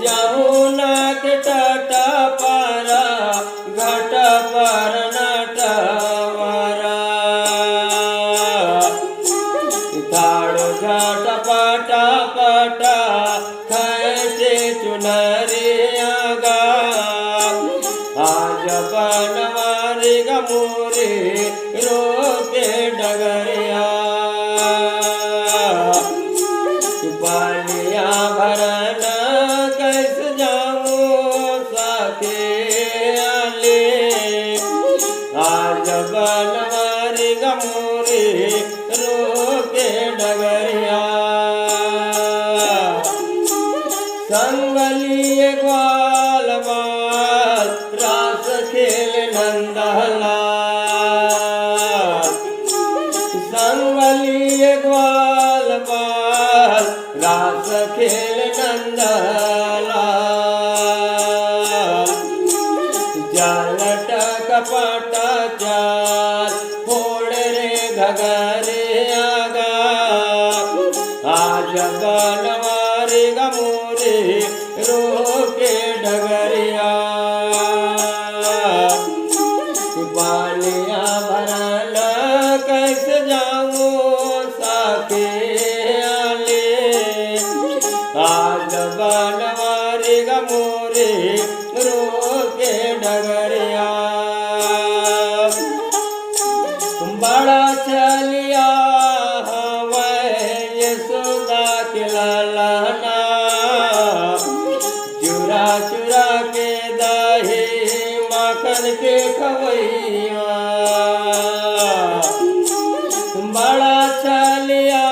जमुना के तट पर घट पर नटवरा ठाड़ो झट पट पट खैचे चुनरिया गा आज बनवारी गमोरे रोके डगरिया बालिया भरन कैसे जाऊं साथे आले आज बनवारी गमोरे रोके डगरिया संगलिए ग्वाल बाल रास खेल नंदलाल संगलिए ग्वाल बाल रास खेल नंदलाल जाल टकपट जाल फोड़ रे घगरे आगा आज बनवारी गमोरे रोके डगरिया बालिया भरन कैसे जाऊं साथे आले आज बनवारी गमोरे रोके डगरिया बड़ा चलिया यशोदा के लालना चुरा चुरा के दही माखन के खवैया बड़ा चलिया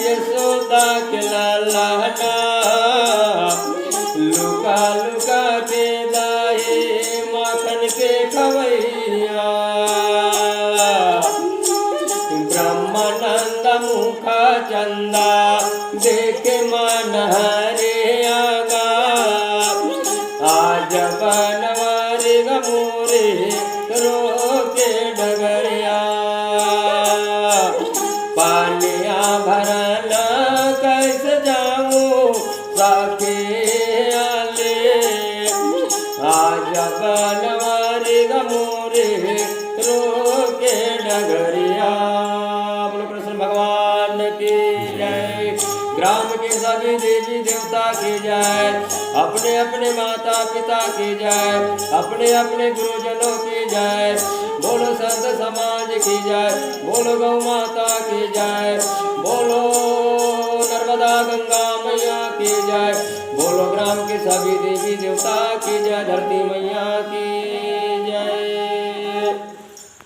यशोदा के लालना लुका लुका के दही माखन के खवैया ब्रह्मानंद मुख चंदा देख मन हरे आगा आज बनवारी गमोरे रोके डगरिया पानिया भरन कैसे जाऊं साथे आले आज बनवारी गमोरे रोके डगरिया। बोलो कृष्ण भगवान की जय। ग्राम के सभी देवी देवता की जय। अपने अपने माता पिता की जय। अपने अपने गुरुजनों की जय। बोलो संत समाज की जय। बोलो गौ माता की जय। बोलो नर्मदा गंगा मैया की जय। बोलो ग्राम के सभी देवी देवता की जय। धरती मैया की